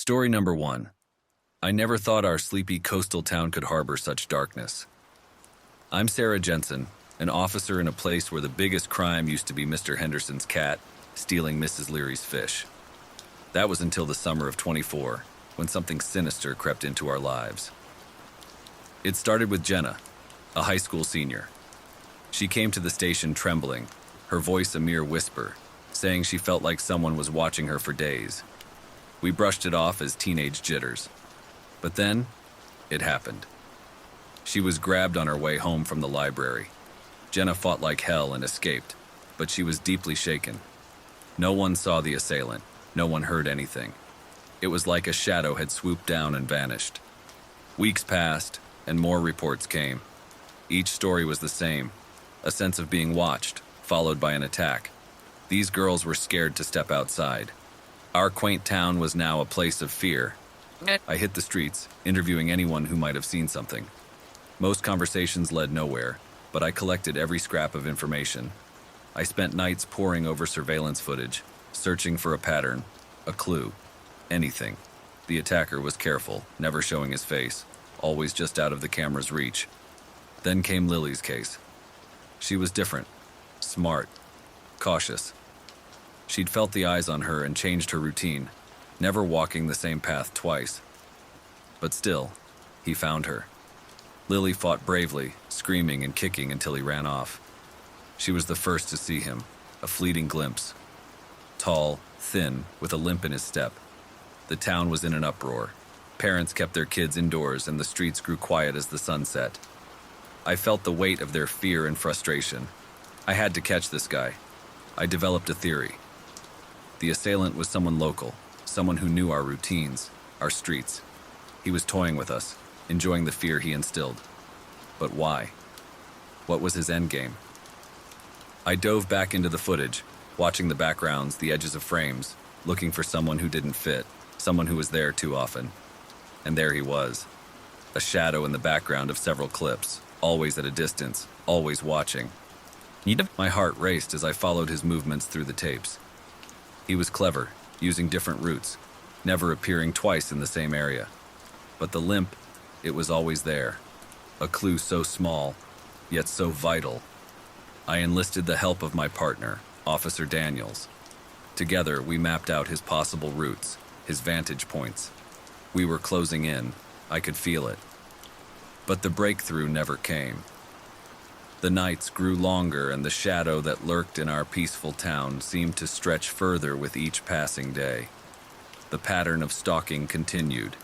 Story number 1. I never thought our sleepy coastal town could harbor such darkness. I'm Sarah Jensen, an officer in a place where the biggest crime used to be Mr. Henderson's cat stealing Mrs. Leary's fish. That was until the summer of 24, when something sinister crept into our lives. It started with Jenna, a high school senior. She came to the station trembling, her voice a mere whisper, saying she felt like someone was watching her for days. We brushed it off as teenage jitters. But then, it happened. She was grabbed on her way home from the library. Jenna fought like hell and escaped, but she was deeply shaken. No one saw the assailant. No one heard anything. It was like a shadow had swooped down and vanished. Weeks passed, and more reports came. Each story was the same, a sense of being watched, followed by an attack. These girls were scared to step outside. Our quaint town was now a place of fear. I hit the streets, interviewing anyone who might have seen something. Most conversations led nowhere, but I collected every scrap of information. I spent nights poring over surveillance footage, searching for a pattern, a clue, anything. The attacker was careful, never showing his face, always just out of the camera's reach. Then came Lily's case. She was different, smart, cautious. She'd felt the eyes on her and changed her routine, never walking the same path twice. But still, he found her. Lily fought bravely, screaming and kicking until he ran off. She was the first to see him, a fleeting glimpse. Tall, thin, with a limp in his step. The town was in an uproar. Parents kept their kids indoors and the streets grew quiet as the sun set. I felt the weight of their fear and frustration. I had to catch this guy. I developed a theory. The assailant was someone local, someone who knew our routines, our streets. He was toying with us, enjoying the fear he instilled. But why? What was his endgame? I dove back into the footage, watching the backgrounds, the edges of frames, looking for someone who didn't fit, someone who was there too often. And there he was, a shadow in the background of several clips, always at a distance, always watching. My heart raced as I followed his movements through the tapes. He was clever, using different routes, never appearing twice in the same area. But the limp, it was always there. A clue so small, yet so vital. I enlisted the help of my partner, Officer Daniels. Together, we mapped out his possible routes, his vantage points. We were closing in. I could feel it. But the breakthrough never came. The nights grew longer and the shadow that lurked in our peaceful town seemed to stretch further with each passing day. The pattern of stalking continued.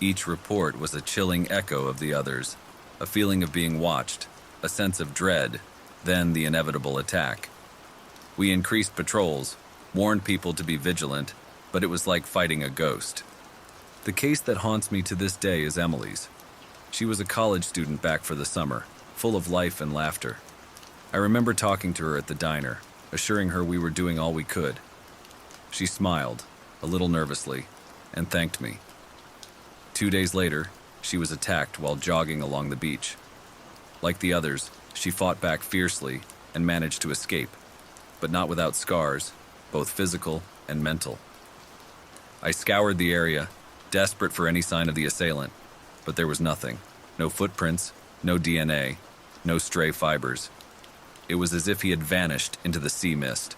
Each report was a chilling echo of the others, a feeling of being watched, a sense of dread, then the inevitable attack. We increased patrols, warned people to be vigilant, but it was like fighting a ghost. The case that haunts me to this day is Emily's. She was a college student back for the summer, full of life and laughter. I remember talking to her at the diner, assuring her we were doing all we could. She smiled, a little nervously, and thanked me. 2 days later, she was attacked while jogging along the beach. Like the others, she fought back fiercely and managed to escape, but not without scars, both physical and mental. I scoured the area, desperate for any sign of the assailant, but there was nothing. No footprints, no DNA, no stray fibers. It was as if he had vanished into the sea mist.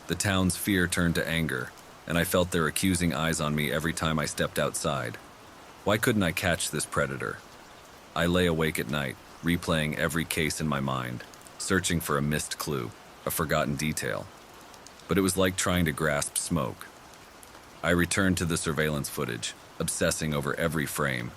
The town's fear turned to anger, and I felt their accusing eyes on me every time I stepped outside. Why couldn't I catch this predator? I lay awake at night, replaying every case in my mind, searching for a missed clue, a forgotten detail. But it was like trying to grasp smoke. I returned to the surveillance footage, obsessing over every frame.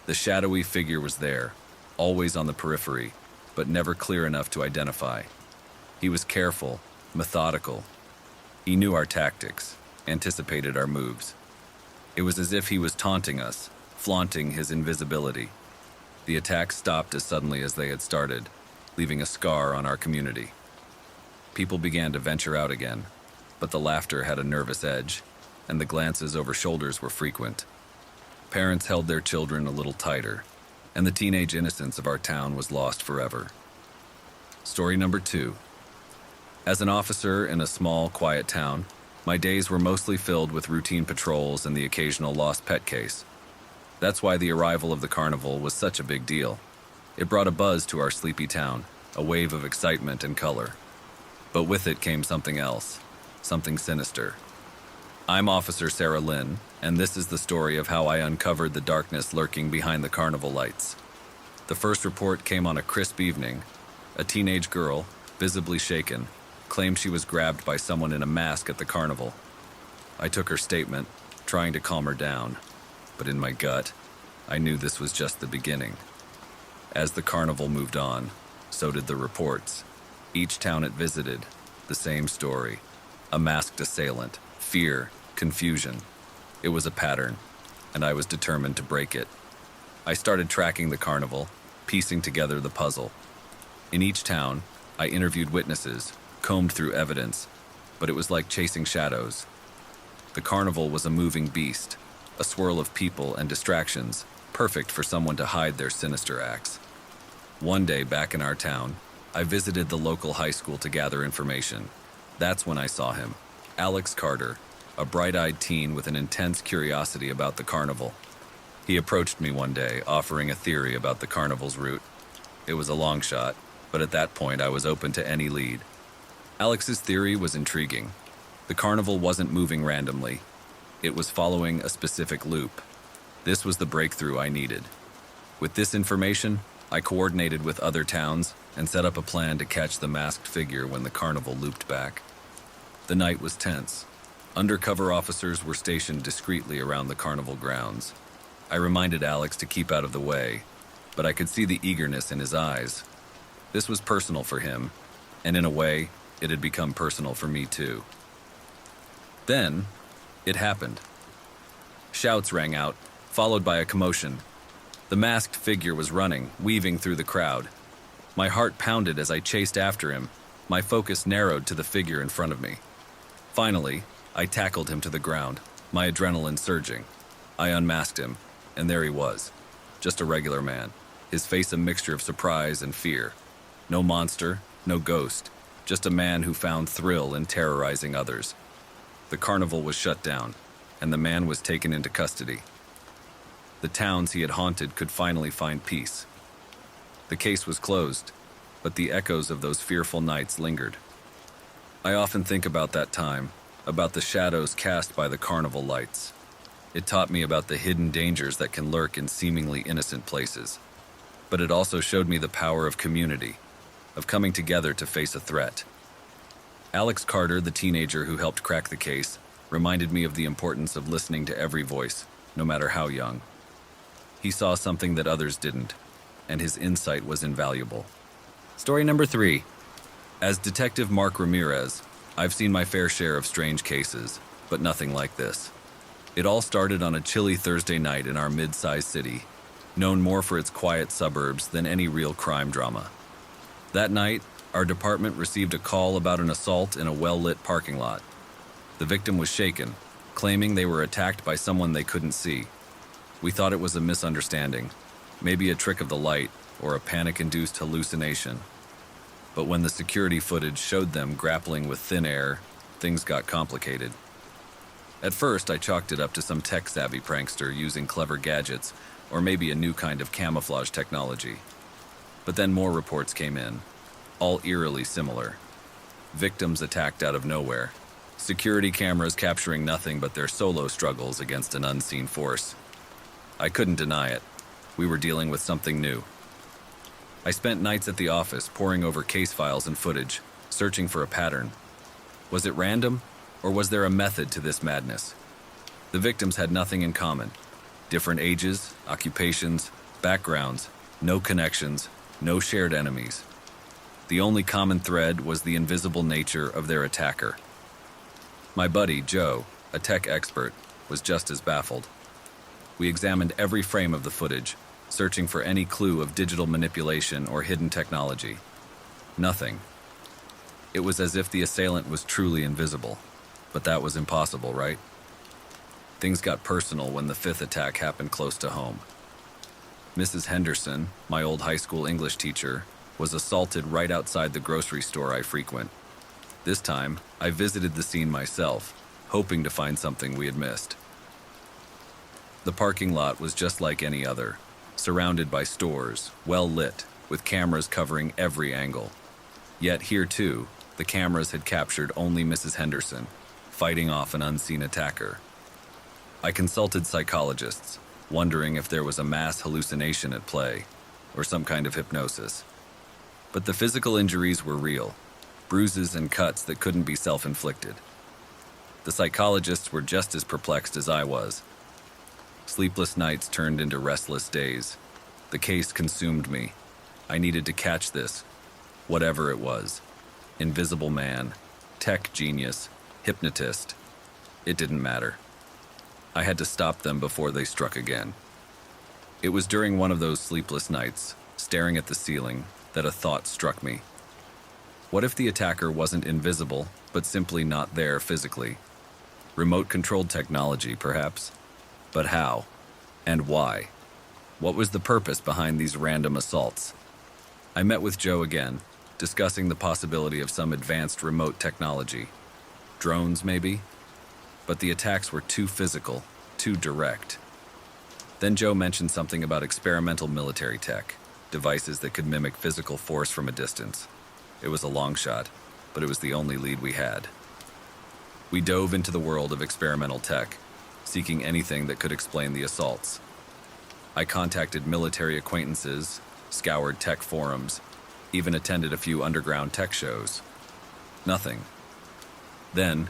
The shadowy figure was there, always on the periphery, but never clear enough to identify. He was careful, methodical. He knew our tactics, anticipated our moves. It was as if he was taunting us, flaunting his invisibility. The attacks stopped as suddenly as they had started, leaving a scar on our community. People began to venture out again, but the laughter had a nervous edge, and the glances over shoulders were frequent. Parents held their children a little tighter, and the teenage innocence of our town was lost forever. Story number 2. As an officer in a small, quiet town, My days were mostly filled with routine patrols and the occasional lost pet case. That's why the arrival of the carnival was such a big deal. It brought a buzz to our sleepy town, a wave of excitement and color. But with it came something else, something sinister. I'm Officer Sarah Lynn, and this is the story of how I uncovered the darkness lurking behind the carnival lights. The first report came on a crisp evening. A teenage girl, visibly shaken, claimed she was grabbed by someone in a mask at the carnival. I took her statement, trying to calm her down, but in my gut, I knew this was just the beginning. As the carnival moved on, so did the reports. Each town it visited, the same story. A masked assailant, fear, confusion. It was a pattern, and I was determined to break it. I started tracking the carnival, piecing together the puzzle. In each town, I interviewed witnesses, combed through evidence, but it was like chasing shadows. The carnival was a moving beast, a swirl of people and distractions, perfect for someone to hide their sinister acts. One day back in our town, I visited the local high school to gather information. That's when I saw him, Alex Carter, a bright-eyed teen with an intense curiosity about the carnival. He approached me one day, offering a theory about the carnival's route. It was a long shot, but at that point I was open to any lead. Alex's theory was intriguing. The carnival wasn't moving randomly. It was following a specific loop. This was the breakthrough I needed. With this information, I coordinated with other towns and set up a plan to catch the masked figure when the carnival looped back. The night was tense. Undercover officers were stationed discreetly around the carnival grounds. I reminded Alex to keep out of the way, but I could see the eagerness in his eyes. This was personal for him, and in a way, it had become personal for me too. Then, it happened. Shouts rang out, followed by a commotion. The masked figure was running, weaving through the crowd. My heart pounded as I chased after him, my focus narrowed to the figure in front of me. Finally, I tackled him to the ground, my adrenaline surging. I unmasked him, and there he was, just a regular man, his face a mixture of surprise and fear. No monster, no ghost, just a man who found thrill in terrorizing others. The carnival was shut down, and the man was taken into custody. The towns he had haunted could finally find peace. The case was closed, but the echoes of those fearful nights lingered. I often think about that time, about the shadows cast by the carnival lights. It taught me about the hidden dangers that can lurk in seemingly innocent places. But it also showed me the power of community, of coming together to face a threat. Alex Carter, the teenager who helped crack the case, reminded me of the importance of listening to every voice, no matter how young. He saw something that others didn't, and his insight was invaluable. Story number 3. As Detective Mark Ramirez, I've seen my fair share of strange cases, but nothing like this. It all started on a chilly Thursday night in our mid-sized city, known more for its quiet suburbs than any real crime drama. That night, our department received a call about an assault in a well-lit parking lot. The victim was shaken, claiming they were attacked by someone they couldn't see. We thought it was a misunderstanding, maybe a trick of the light or a panic-induced hallucination. But when the security footage showed them grappling with thin air, things got complicated. At first, I chalked it up to some tech-savvy prankster using clever gadgets or maybe a new kind of camouflage technology. But then more reports came in, all eerily similar. Victims attacked out of nowhere, security cameras capturing nothing but their solo struggles against an unseen force. I couldn't deny it. We were dealing with something new. I spent nights at the office poring over case files and footage, searching for a pattern. Was it random, or was there a method to this madness? The victims had nothing in common. Different ages, occupations, backgrounds, no connections, no shared enemies. The only common thread was the invisible nature of their attacker. My buddy, Joe, a tech expert, was just as baffled. We examined every frame of the footage, searching for any clue of digital manipulation or hidden technology. Nothing. It was as if the assailant was truly invisible, but that was impossible, right? Things got personal when the fifth attack happened close to home. Mrs. Henderson, my old high school English teacher, was assaulted right outside the grocery store I frequent. This time, I visited the scene myself, hoping to find something we had missed. The parking lot was just like any other, surrounded by stores, well lit, with cameras covering every angle. Yet here too, the cameras had captured only Mrs. Henderson, fighting off an unseen attacker. I consulted psychologists, wondering if there was a mass hallucination at play, or some kind of hypnosis. But the physical injuries were real, bruises and cuts that couldn't be self-inflicted. The psychologists were just as perplexed as I was. Sleepless nights turned into restless days. The case consumed me. I needed to catch this, whatever it was. Invisible man, tech genius, hypnotist. It didn't matter. I had to stop them before they struck again. It was during one of those sleepless nights, staring at the ceiling, that a thought struck me. What if the attacker wasn't invisible, but simply not there physically? Remote-controlled technology, perhaps? But how? And why? What was the purpose behind these random assaults? I met with Joe again, discussing the possibility of some advanced remote technology. Drones, maybe? But the attacks were too physical, too direct. Then Joe mentioned something about experimental military tech, devices that could mimic physical force from a distance. It was a long shot, but it was the only lead we had. We dove into the world of experimental tech, seeking anything that could explain the assaults. I contacted military acquaintances, scoured tech forums, even attended a few underground tech shows. Nothing. Then,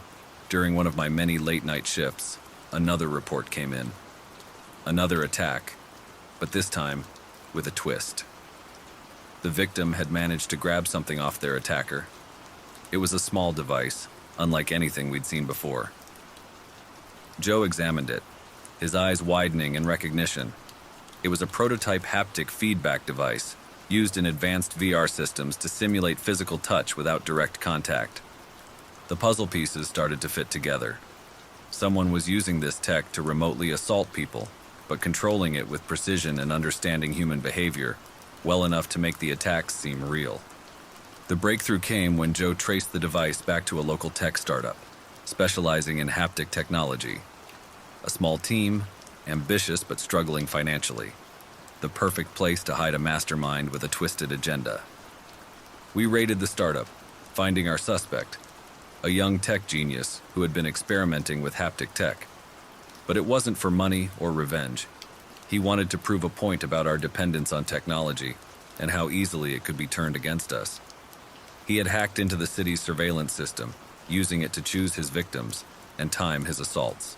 during one of my many late-night shifts, another report came in. Another attack, but this time with a twist. The victim had managed to grab something off their attacker. It was a small device, unlike anything we'd seen before. Joe examined it, his eyes widening in recognition. It was a prototype haptic feedback device used in advanced VR systems to simulate physical touch without direct contact. The puzzle pieces started to fit together. Someone was using this tech to remotely assault people, but controlling it with precision and understanding human behavior, well enough to make the attacks seem real. The breakthrough came when Joe traced the device back to a local tech startup, specializing in haptic technology. A small team, ambitious but struggling financially. The perfect place to hide a mastermind with a twisted agenda. We raided the startup, finding our suspect, a young tech genius who had been experimenting with haptic tech. But it wasn't for money or revenge. He wanted to prove a point about our dependence on technology and how easily it could be turned against us. He had hacked into the city's surveillance system, using it to choose his victims and time his assaults.